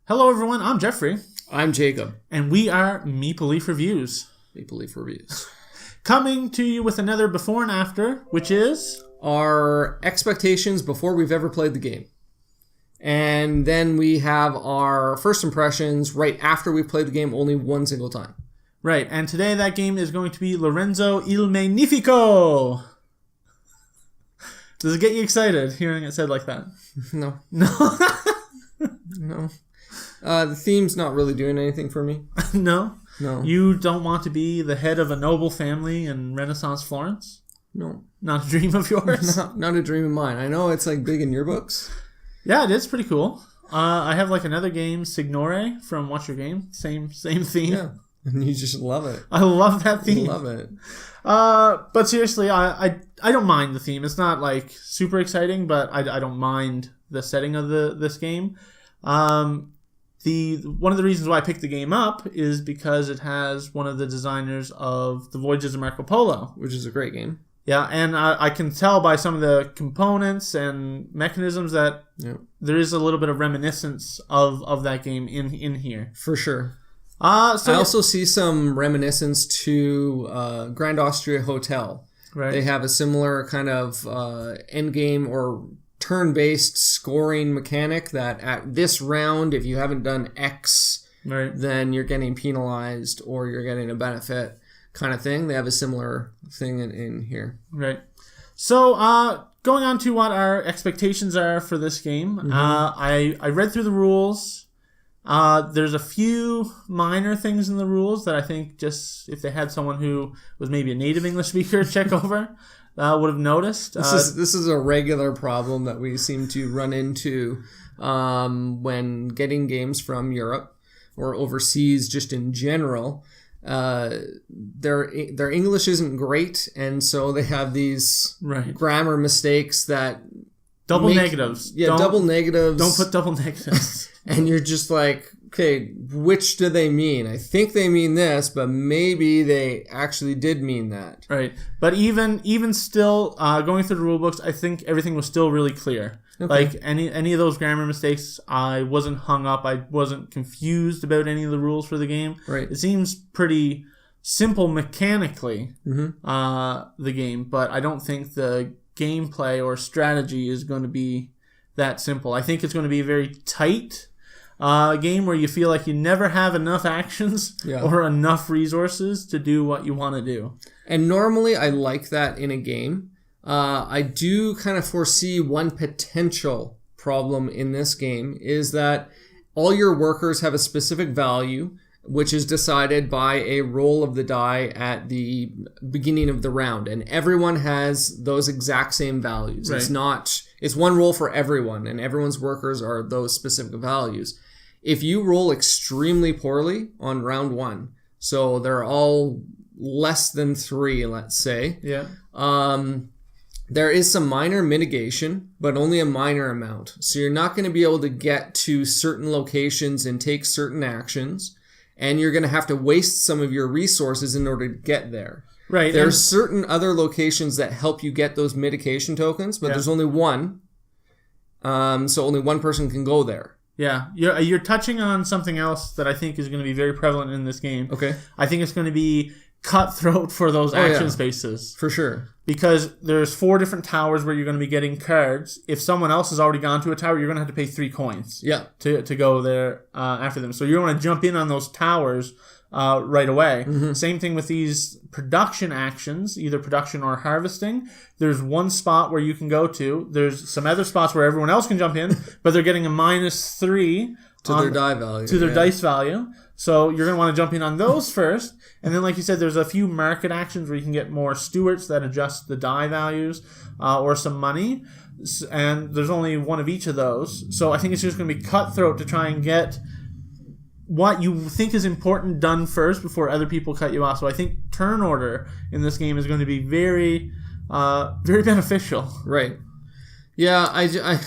Hello everyone, I'm Jeffrey. I'm Jacob. And we are Maple Leaf Reviews. Maple Leaf Reviews. Coming to you with another before and after, which is... our expectations before we've ever played the game. And then we have our first impressions right after we've played the game only one single time. Right, and today that game is going to be Lorenzo il Manifico. Does it get you excited hearing it said like that? No. No? No. The theme's not really doing anything for me. No? No. You don't want to be the head of a noble family in Renaissance Florence? No. Not a dream of yours? Not a dream of mine. I know it's like big in your books. Yeah, it is pretty cool. I have like another game, Signore, from What's Your Game? Same theme. Yeah. And you just love it. I love that theme. You love it. But seriously, I don't mind the theme. It's not like super exciting, but I don't mind the setting of this game. One of the reasons why I picked the game up is because it has one of the designers of The Voyages of Marco Polo, which is a great game. Yeah, and I can tell by some of the components and mechanisms that there is a little bit of reminiscence of that game in here. For sure. I also see some reminiscence to Grand Austria Hotel. Right. They have a similar kind of endgame or turn-based scoring mechanic that at this round, if you haven't done X, then you're getting penalized or you're getting a benefit kind of thing. They have a similar thing in here. Right. So, going on to what our expectations are for this game, I read through the rules. There's a few minor things in the rules that I think just if they had someone who was maybe a native English speaker check over, would have noticed. This is a regular problem that we seem to run into when getting games from Europe or overseas just in general. Their English isn't great, and so they have these grammar mistakes that double negatives. Yeah, double negatives. Don't put double negatives. And you're just like, okay, which do they mean? I think they mean this, but maybe they actually did mean that. Right. But even still, going through the rule books, I think everything was still really clear. Okay. Like any of those grammar mistakes, I wasn't hung up. I wasn't confused about any of the rules for the game. Right. It seems pretty simple mechanically, the game, but I don't think the gameplay or strategy is going to be that simple. I think it's going to be a very tight game where you feel like you never have enough actions or enough resources to do what you want to do. And normally I like that in a game. I do kind of foresee one potential problem in this game is that all your workers have a specific value, which is decided by a roll of the die at the beginning of the round. And everyone has those exact same values. Right. It's one roll for everyone, and everyone's workers are those specific values. If you roll extremely poorly on round one, so they're all less than 3, let's say, there is some minor mitigation, but only a minor amount. So you're not going to be able to get to certain locations and take certain actions, and you're going to have to waste some of your resources in order to get there. Right. There's certain other locations that help you get those mitigation tokens, but there's only one. So only one person can go there. Yeah. You're touching on something else that I think is going to be very prevalent in this game. Okay. I think it's going to be cutthroat for those action spaces. For sure. Because there's 4 different towers where you're going to be getting cards. If someone else has already gone to a tower, you're going to have to pay 3 coins to go there after them. So you're going to jump in on those towers right away. Same thing with these production actions, either production or harvesting. There's one spot where you can go to. There's some other spots where everyone else can jump in, but they're getting a -3 to their die value. To their dice value. So you're going to want to jump in on those first. And then, like you said, there's a few market actions where you can get more stewards that adjust the die values or some money. And there's only one of each of those. So I think it's just going to be cutthroat to try and get what you think is important done first before other people cut you off. So I think turn order in this game is going to be very, very beneficial. Right. Yeah, I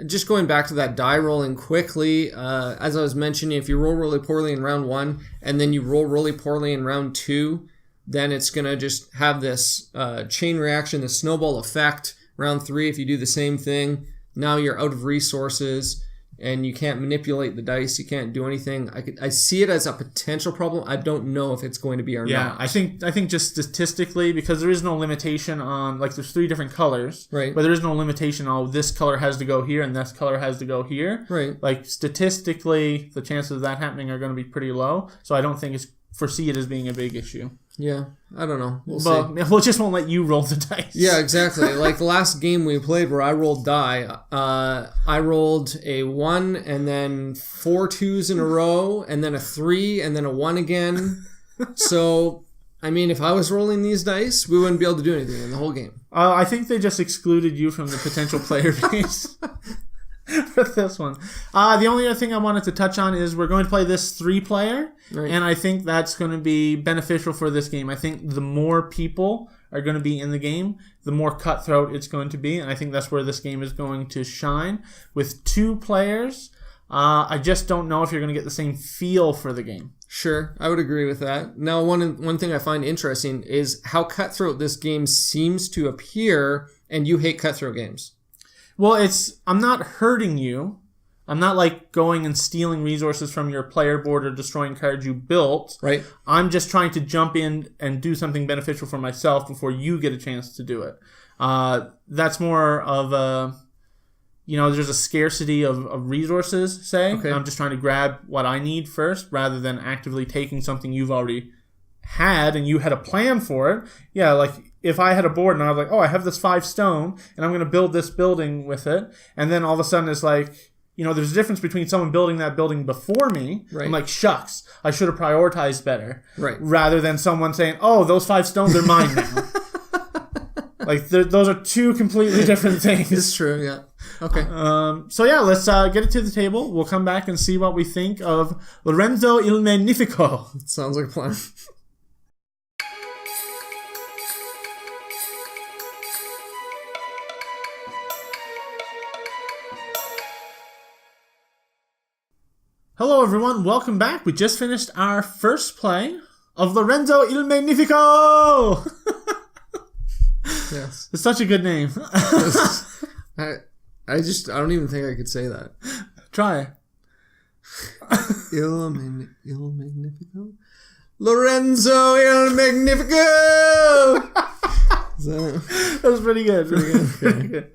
just going back to that die rolling quickly, as I was mentioning, if you roll really poorly in round 1 and then you roll really poorly in round 2, then it's going to just have this chain reaction, the snowball effect. Round 3, if you do the same thing, now you're out of resources. and you can't manipulate the dice. You can't do anything. I see it as a potential problem. I don't know if it's going to be or not. I think just statistically, because there is no limitation on, like, there's 3 different colors, right? But there is no limitation on this color has to go here and this color has to go here, right? Like, statistically, the chances of that happening are going to be pretty low. So I don't think foresee it as being a big issue. Yeah, I don't know. We'll see. We'll just won't let you roll the dice. Yeah, exactly. Like the last game we played where I rolled die, I rolled a 1 and then 4 2s in a row and then a 3 and then a 1 again. So, I mean, if I was rolling these dice, we wouldn't be able to do anything in the whole game. I think they just excluded you from the potential player base. For this one. The only other thing I wanted to touch on is we're going to play this 3-player, right. And I think that's going to be beneficial for this game. I think the more people are going to be in the game, the more cutthroat it's going to be, and I think that's where this game is going to shine. With 2 players, I just don't know if you're going to get the same feel for the game. Sure, I would agree with that. Now, one thing I find interesting is how cutthroat this game seems to appear, and you hate cutthroat games. Well, I'm not hurting you. I'm not like going and stealing resources from your player board or destroying cards you built. Right. I'm just trying to jump in and do something beneficial for myself before you get a chance to do it. That's more of a, there's a scarcity of resources, say. Okay. I'm just trying to grab what I need first rather than actively taking something you've already had and you had a plan for it. Yeah, like if I had a board and I was like, oh, I have this 5 stone and I'm going to build this building with it. And then all of a sudden it's like, there's a difference between someone building that building before me. Right. I'm like, shucks, I should have prioritized better. Right. Rather than someone saying, oh, those 5 stones are mine now. Like, those are 2 completely different things. It's true, yeah. Okay. So yeah, let's get it to the table. We'll come back and see what we think of Lorenzo il Magnifico. Sounds like a plan. Hello everyone, welcome back. We just finished our first play of Lorenzo il Magnifico! Yes. It's such a good name. I don't even think I could say that. Try. Il Magnifico? Lorenzo il Magnifico! That was pretty good. Pretty good.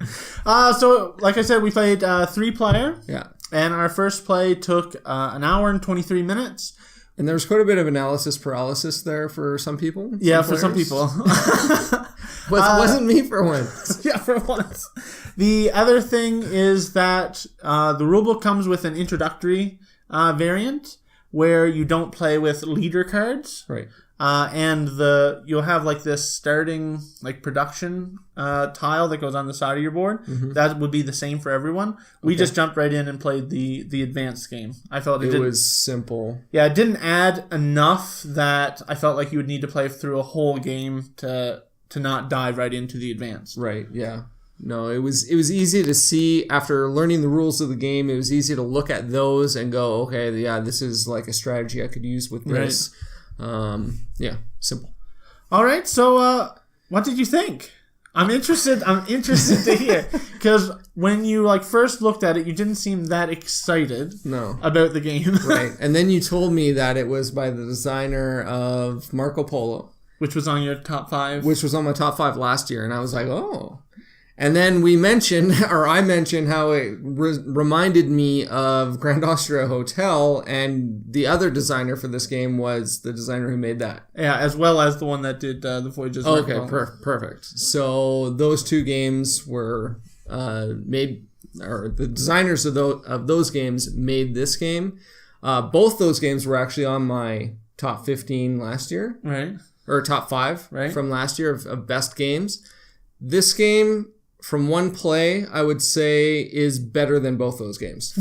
So, like I said, we played 3-player. Yeah. And our first play took an hour and 23 minutes. And there was quite a bit of analysis paralysis there for some people. Yeah, for some people. Wasn't me for once. Yeah, for once. The other thing is that the rulebook comes with an introductory variant where you don't play with leader cards. Right. And you'll have like this starting like production tile that goes on the side of your board. Mm-hmm. That would be the same for everyone. We just jumped right in and played the advanced game. I felt it was simple. Yeah, it didn't add enough that I felt like you would need to play through a whole game to not dive right into the advanced. Right. Yeah. No, it was easy to see after learning the rules of the game. It was easy to look at those and go, okay, yeah, this is like a strategy I could use with this. Right. Yeah, simple. All right, so what did you think? I'm interested to hear, because when you like first looked at it, you didn't seem that excited about the game. Right, and then you told me that it was by the designer of Marco Polo. Which was on your top 5? Which was on my top 5 last year, and I was like, oh. And then I mentioned how it reminded me of Grand Austria Hotel, and the other designer for this game was the designer who made that. Yeah, as well as the one that did the Voyages. Okay, perfect. So those 2 games were made, or the designers of those games made this game. Both those games were actually on my top 15 last year. Right. Or top 5 right. from last year of best games. This game, from one play, I would say is better than both those games.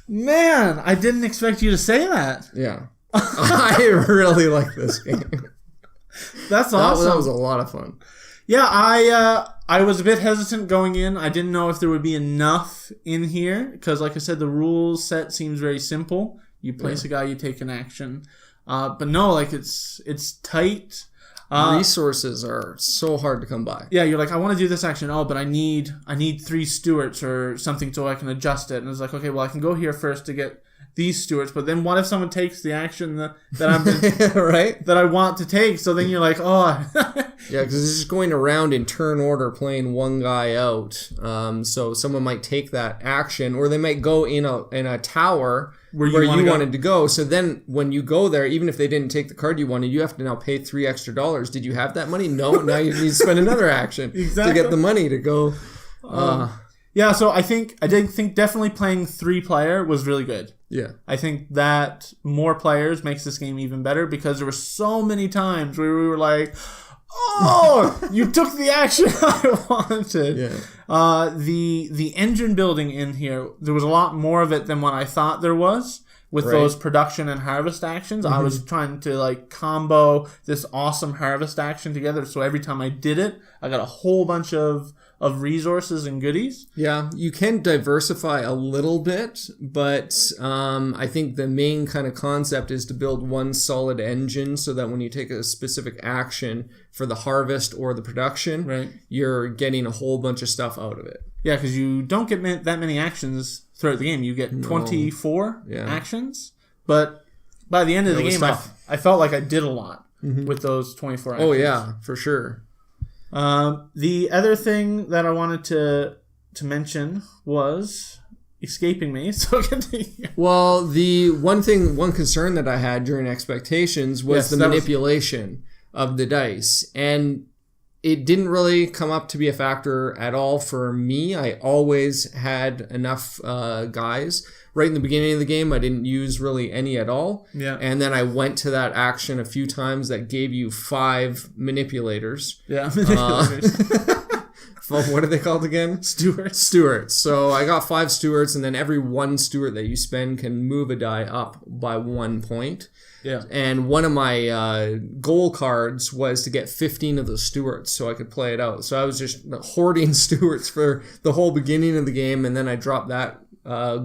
Man, I didn't expect you to say that. Yeah. I really like this game. That's awesome. That was a lot of fun. Yeah, I was a bit hesitant going in. I didn't know if there would be enough in here because, like I said, the rules set seems very simple. You place a guy, you take an action. But no, like it's tight. Resources are so hard to come by. Yeah, you're like, I want to do this action. Oh, but I need 3 stewards or something so I can adjust it. And it's like, okay, well, I can go here first to get these stewards. But then what if someone takes the action that I'm right that I want to take? So then you're like, oh, yeah, because it's just going around in turn order, playing one guy out. So someone might take that action, or they might go in a tower where you wanted to go. So then when you go there, even if they didn't take the card you wanted, you have to now pay $3 extra. Did you have that money? No. Now you need to spend another action to get the money to go. Yeah, so I think definitely playing 3-player was really good. Yeah. I think that more players makes this game even better, because there were so many times where we were like, oh, you took the action I wanted. Yeah. The engine building in here, there was a lot more of it than what I thought there was with those production and harvest actions. I was trying to like combo this awesome harvest action together, so every time I did it, I got a whole bunch of resources and goodies. Yeah, you can diversify a little bit, but I think the main kind of concept is to build one solid engine so that when you take a specific action for the harvest or the production, you're getting a whole bunch of stuff out of it. Yeah, because you don't get that many actions throughout the game. You get 24 actions, but by the end of the game, I felt like I did a lot with those 24 actions. Oh, yeah, for sure. The other thing that I wanted to mention was escaping me. So continue. Well, the one concern that I had during expectations was the manipulation of the dice, and it didn't really come up to be a factor at all for me. I always had enough guys. Right in the beginning of the game, I didn't use really any at all. Yeah. And then I went to that action a few times that gave you 5 manipulators. Yeah, manipulators. What are they called again? Stewards. So I got 5 stewards, and then every 1 steward that you spend can move a die up by 1 point. Yeah. And one of my goal cards was to get 15 of those stewards so I could play it out. So I was just hoarding stewards for the whole beginning of the game, and then I dropped that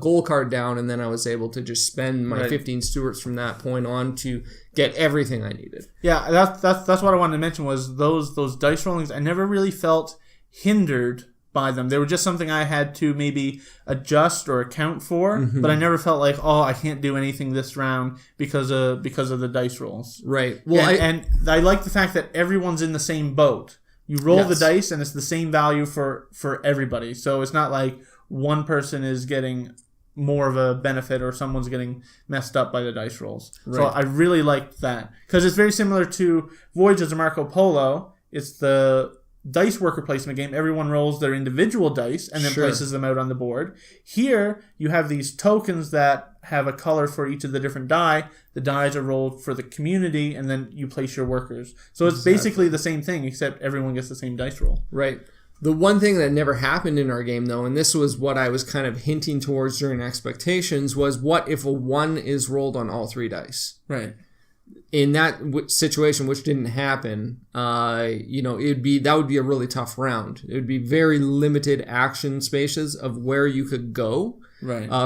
goal card down, and then I was able to just spend my 15 stewards from that point on to get everything I needed. Yeah, that's what I wanted to mention was those dice rollings. I never really felt hindered by them. They were just something I had to maybe adjust or account for, but I never felt like, oh, I can't do anything this round because of the dice rolls. Right. Well, and I like the fact that everyone's in the same boat. You roll the dice, and it's the same value for everybody. So it's not like one person is getting more of a benefit or someone's getting messed up by the dice rolls. Right. So I really liked that, because it's very similar to Voyages of Marco Polo. It's the dice worker placement game. Everyone rolls their individual dice and then places them out on the board. Here, you have these tokens that have a color for each of the different die. The dies are rolled for the community, and then you place your workers. So it's basically the same thing, except everyone gets the same dice roll. Right. The one thing that never happened in our game, though, and this was what I was kind of hinting towards during expectations, was what if a 1 is rolled on all 3 dice? Right. In that situation, which didn't happen, that would be a really tough round. It would be very limited action spaces of where you could go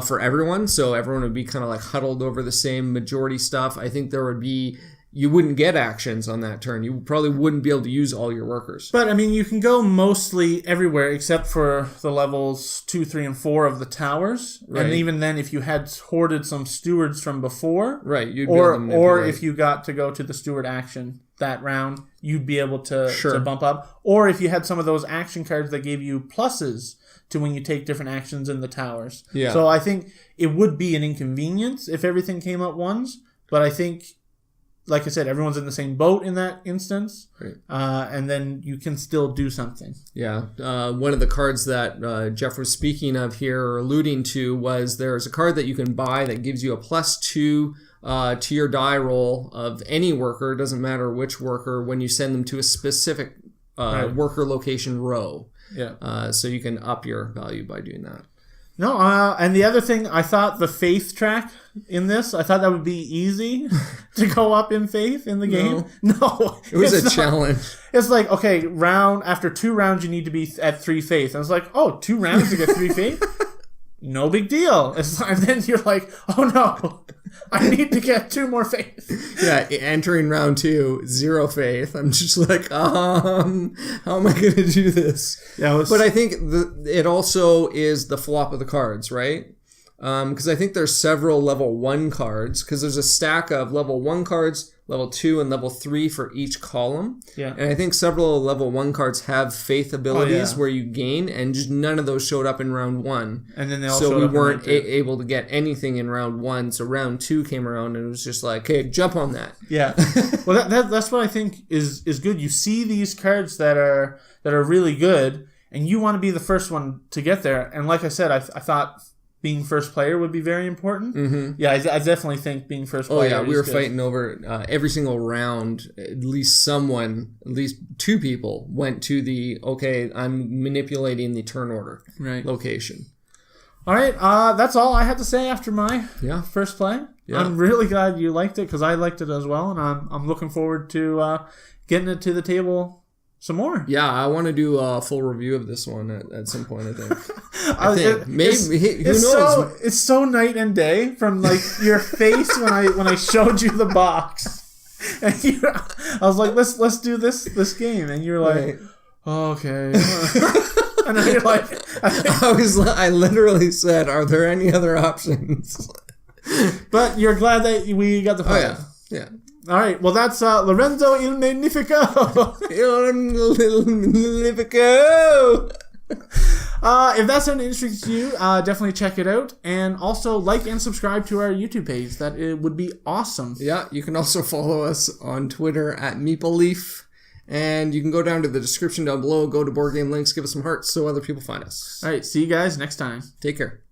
for everyone. So everyone would be kind of like huddled over the same majority stuff. I think you wouldn't get actions on that turn. You probably wouldn't be able to use all your workers. But, I mean, you can go mostly everywhere except for the levels 2, 3, and 4 of the towers. Right. And even then, if you had hoarded some stewards from before, you'd or if you got to go to the steward action that round, you'd be able to bump up. Or if you had some of those action cards that gave you pluses to when you take different actions in the towers. Yeah. So I think it would be an inconvenience if everything came up once, but I think, like I said, everyone's in the same boat in that instance, and then you can still do something. Yeah. One of the cards that Jeff was speaking of here, or alluding to, was there's a card that you can buy that gives you a +2 to your die roll of any worker, doesn't matter which worker, when you send them to a specific worker location row. Yeah. So you can up your value by doing that. No, and the other thing, I thought the faith track in this, I thought that would be easy to go up in faith in the game. No. It was a challenge. It's like, okay, after 2 rounds, you need to be at 3 faith. And I was like, 2 rounds to get 3 faith? no big deal. And then you're like, oh no, I need to get 2 more faith. Yeah, entering round 2, 0 faith. I'm just like, how am I going to do this? Yeah, but I think it also is the flop of the cards, right? Because I think there's several level 1 cards, because there's a stack of level 1 cards, level 2, and level 3 for each column. Yeah. And I think several level 1 cards have faith abilities where you gain, and just none of those showed up in round 1. And then they all so we weren't able to get anything in round 1. So round 2 came around, and it was just like, hey, jump on that. Yeah. Well, that's what I think is good. You see these cards that are really good, and you want to be the first one to get there. And like I said, I thought being first player would be very important. Mm-hmm. Yeah, I definitely think being first player. Oh yeah, we were fighting over every single round. At least 2 people went to the I'm manipulating the turn order location. All right, that's all I had to say after my first play. Yeah. I'm really glad you liked it because I liked it as well, and I'm looking forward to getting it to the table some more. Yeah, I want to do a full review of this one at some point, I think. Maybe, who knows? It's so night and day from like your face when I showed you the box. And I was like, let's do this game. And you're like, oh, okay. And then you're like... I literally said, are there any other options? But you're glad that we got the play. Oh, yeah. All right, well, that's Lorenzo il Manifico. Il Manifico. If that sounded interesting to you, definitely check it out. And also like and subscribe to our YouTube page. That it would be awesome. Yeah, you can also follow us on Twitter at MeepleLeaf. And you can go down to the description down below, go to Board Game Links, give us some hearts so other people find us. All right, see you guys next time. Take care.